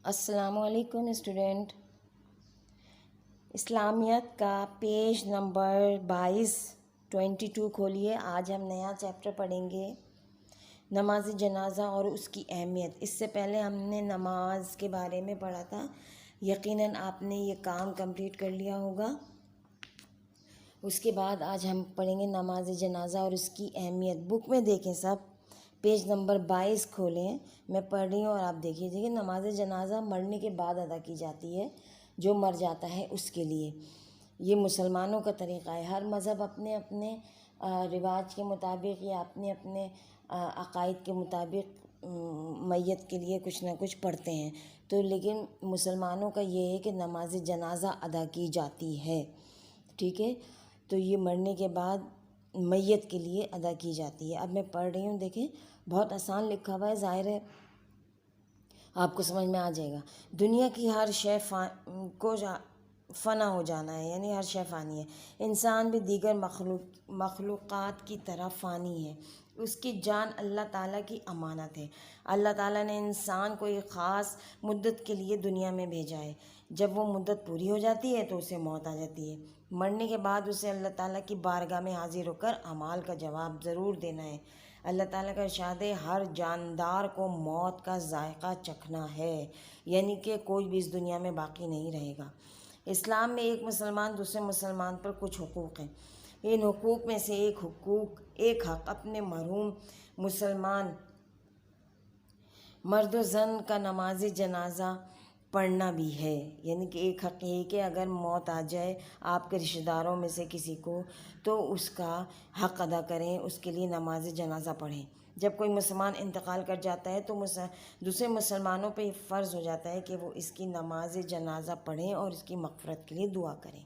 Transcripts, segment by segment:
السلام علیکم اسٹوڈنٹ۔ اسلامیت کا پیج نمبر 22 کھولیے۔ آج ہم نیا چیپٹر پڑھیں گے، نماز جنازہ اور اس کی اہمیت۔ اس سے پہلے ہم نے نماز کے بارے میں پڑھا تھا، یقیناً آپ نے یہ کام کمپلیٹ کر لیا ہوگا۔ اس کے بعد آج ہم پڑھیں گے نماز جنازہ اور اس کی اہمیت۔ بک میں دیکھیں، سب پیج نمبر 22 کھولیں، میں پڑھ رہی ہوں اور آپ دیکھیے۔ دیکھیے، نماز جنازہ مرنے کے بعد ادا کی جاتی ہے، جو مر جاتا ہے اس کے لیے۔ یہ مسلمانوں کا طریقہ ہے۔ ہر مذہب اپنے اپنے رواج کے مطابق یا اپنے اپنے عقائد کے مطابق میت کے لیے کچھ نہ کچھ پڑھتے ہیں، تو لیکن مسلمانوں کا یہ ہے کہ نماز جنازہ ادا کی جاتی ہے، ٹھیک ہے؟ تو یہ مرنے کے بعد میت کے لیے ادا کی جاتی ہے۔ اب میں پڑھ رہی ہوں، دیکھیں بہت آسان لکھا ہوا ہے، ظاہر ہے آپ کو سمجھ میں آ جائے گا۔ دنیا کی ہر شے کو فنا ہو جانا ہے، یعنی ہر شے فانی ہے۔ انسان بھی دیگر مخلوقات کی طرح فانی ہے۔ اس کی جان اللہ تعالیٰ کی امانت ہے۔ اللہ تعالیٰ نے انسان کو ایک خاص مدت کے لیے دنیا میں بھیجا ہے۔ جب وہ مدت پوری ہو جاتی ہے تو اسے موت آ جاتی ہے۔ مرنے کے بعد اسے اللہ تعالیٰ کی بارگاہ میں حاضر ہو کر اعمال کا جواب ضرور دینا ہے۔ اللہ تعالیٰ کا ارشاد ہے، ہر جاندار کو موت کا ذائقہ چکھنا ہے، یعنی کہ کوئی بھی اس دنیا میں باقی نہیں رہے گا۔ اسلام میں ایک مسلمان دوسرے مسلمان پر کچھ حقوق ہیں۔ ان حقوق میں سے ایک حق اپنے مرحوم مسلمان مرد و زن کا نماز جنازہ پڑھنا بھی ہے، یعنی کہ ایک حق یہ کہ اگر موت آ جائے آپ کے رشتہ داروں میں سے کسی کو، تو اس کا حق ادا کریں، اس کے لیے نماز جنازہ پڑھیں۔ جب کوئی مسلمان انتقال کر جاتا ہے تو دوسرے مسلمانوں پہ یہ فرض ہو جاتا ہے کہ وہ اس کی نماز جنازہ پڑھیں اور اس کی مغفرت کے لیے دعا کریں۔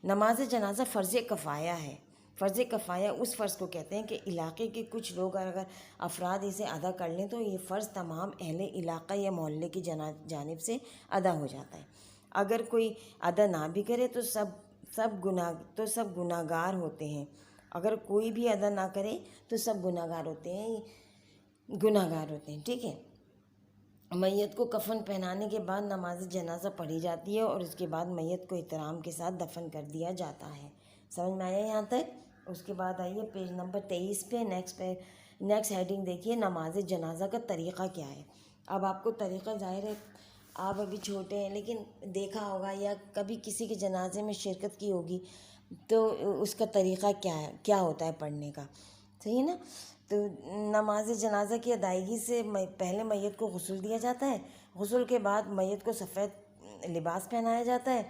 نماز جنازہ فرض کفایہ ہے۔ فرض کفایہ اس فرض کو کہتے ہیں کہ علاقے کے کچھ لوگ اگر افراد اسے ادا کر لیں تو یہ فرض تمام اہل علاقہ یا محلے کی جانب سے ادا ہو جاتا ہے۔ اگر کوئی ادا نہ بھی کرے تو سب گناہ گار ہوتے ہیں۔ اگر کوئی بھی ادا نہ کرے تو سب گناہ گار ہوتے ہیں، ٹھیک ہے؟ میت کو کفن پہنانے کے بعد نماز جنازہ پڑھی جاتی ہے اور اس کے بعد میت کو احترام کے ساتھ دفن کر دیا جاتا ہے۔ سمجھ میں آیا یہاں تک؟ اس کے بعد آئیے پیج نمبر 23 پہ، نیکسٹ ہیڈنگ دیکھیے، نماز جنازہ کا طریقہ کیا ہے۔ اب آپ کو طریقہ، ظاہر ہے آپ ابھی چھوٹے ہیں لیکن دیکھا ہوگا یا کبھی کسی کے جنازے میں شرکت کی ہوگی، تو اس کا طریقہ کیا ہوتا ہے پڑھنے کا، صحیح ہے نا؟ تو نماز جنازہ کی ادائیگی سے پہلے میت کو غسل دیا جاتا ہے۔ غسل کے بعد میت کو سفید لباس پہنایا جاتا ہے۔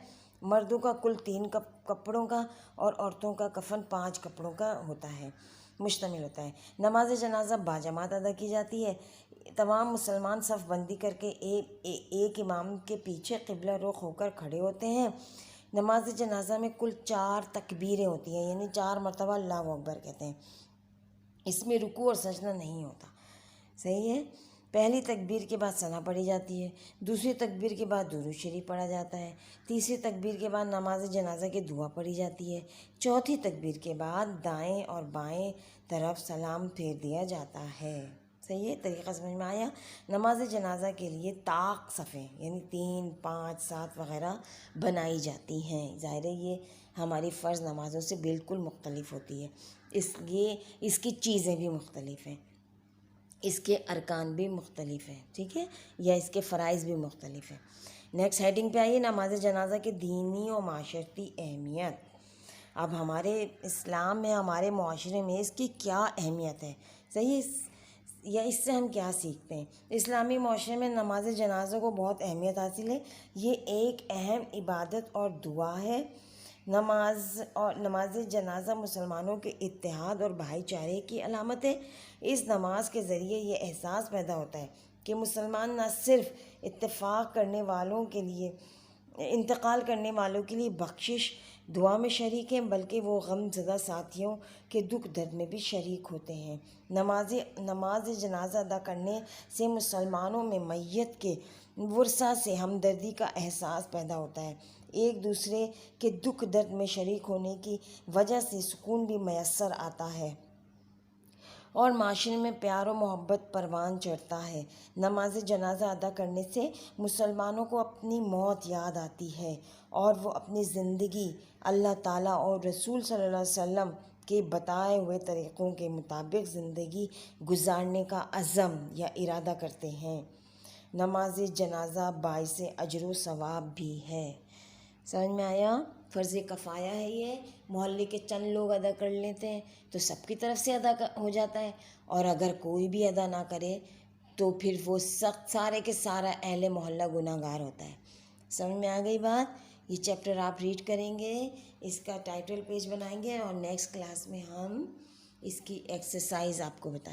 مردوں کا کل 3 کپڑوں کا اور عورتوں کا کفن 5 کپڑوں کا مشتمل ہوتا ہے۔ نماز جنازہ باجماعت ادا کی جاتی ہے۔ تمام مسلمان صف بندی کر کے ایک امام کے پیچھے قبلہ رخ ہو کر کھڑے ہوتے ہیں۔ نماز جنازہ میں کل 4 تکبیریں ہوتی ہیں، یعنی 4 مرتبہ اللہ اکبر کہتے ہیں۔ اس میں رکوع اور سجدہ نہیں ہوتا، صحیح ہے؟ پہلی تکبیر کے بعد ثنا پڑھی جاتی ہے، دوسری تکبیر کے بعد درود شریف پڑھا جاتا ہے، تیسری تکبیر کے بعد نماز جنازہ کی دعا پڑھی جاتی ہے، چوتھی تکبیر کے بعد دائیں اور بائیں طرف سلام پھیر دیا جاتا ہے۔ صحیح ہے؟ طریقہ سمجھ میں آیا؟ نماز جنازہ کے لیے طاق صفیں، یعنی 3، 5، 7 وغیرہ بنائی جاتی ہیں۔ ظاہر ہے یہ ہماری فرض نمازوں سے بالکل مختلف ہوتی ہے، اس کی چیزیں بھی مختلف ہیں، اس کے ارکان بھی مختلف ہیں، ٹھیک ہے؟ یا اس کے فرائض بھی مختلف ہیں۔ نیکسٹ ہیڈنگ پہ آئیے، نماز جنازہ کی دینی و معاشرتی اہمیت۔ اب ہمارے اسلام میں، ہمارے معاشرے میں اس کی کیا اہمیت ہے، صحیح ہے؟ یا اس سے ہم کیا سیکھتے ہیں؟ اسلامی معاشرے میں نماز جنازہ کو بہت اہمیت حاصل ہے۔ یہ ایک اہم عبادت اور دعا ہے۔ نماز جنازہ مسلمانوں کے اتحاد اور بھائی چارے کی علامت ہے۔ اس نماز کے ذریعے یہ احساس پیدا ہوتا ہے کہ مسلمان نہ صرف انتقال کرنے والوں کے لیے بخشش دعا میں شریک ہیں، بلکہ وہ غم زدہ ساتھیوں کے دکھ درد میں بھی شریک ہوتے ہیں۔ نماز جنازہ ادا کرنے سے مسلمانوں میں میت کے ورثاء سے ہمدردی کا احساس پیدا ہوتا ہے۔ ایک دوسرے کے دکھ درد میں شریک ہونے کی وجہ سے سکون بھی میسر آتا ہے اور معاشرے میں پیار و محبت پروان چڑھتا ہے۔ نماز جنازہ ادا کرنے سے مسلمانوں کو اپنی موت یاد آتی ہے اور وہ اپنی زندگی اللہ تعالیٰ اور رسول صلی اللہ علیہ وسلم کے بتائے ہوئے طریقوں کے مطابق زندگی گزارنے کا عزم یا ارادہ کرتے ہیں۔ نماز جنازہ باعث اجر و ثواب بھی ہے۔ سمجھ میں آیا؟ فرض کفایہ ہے یہ، محلے کے چند لوگ ادا کر لیتے ہیں تو سب کی طرف سے ادا ہو جاتا ہے، اور اگر کوئی بھی ادا نہ کرے تو پھر وہ سخت سارے کے سارا اہل محلہ گناہ گار ہوتا ہے۔ سمجھ میں آ گئی بات؟ یہ چیپٹر آپ ریڈ کریں گے، اس کا ٹائٹل پیج بنائیں گے، اور نیکسٹ کلاس میں ہم اس کی ایکسرسائز آپ کو بتائیں گے۔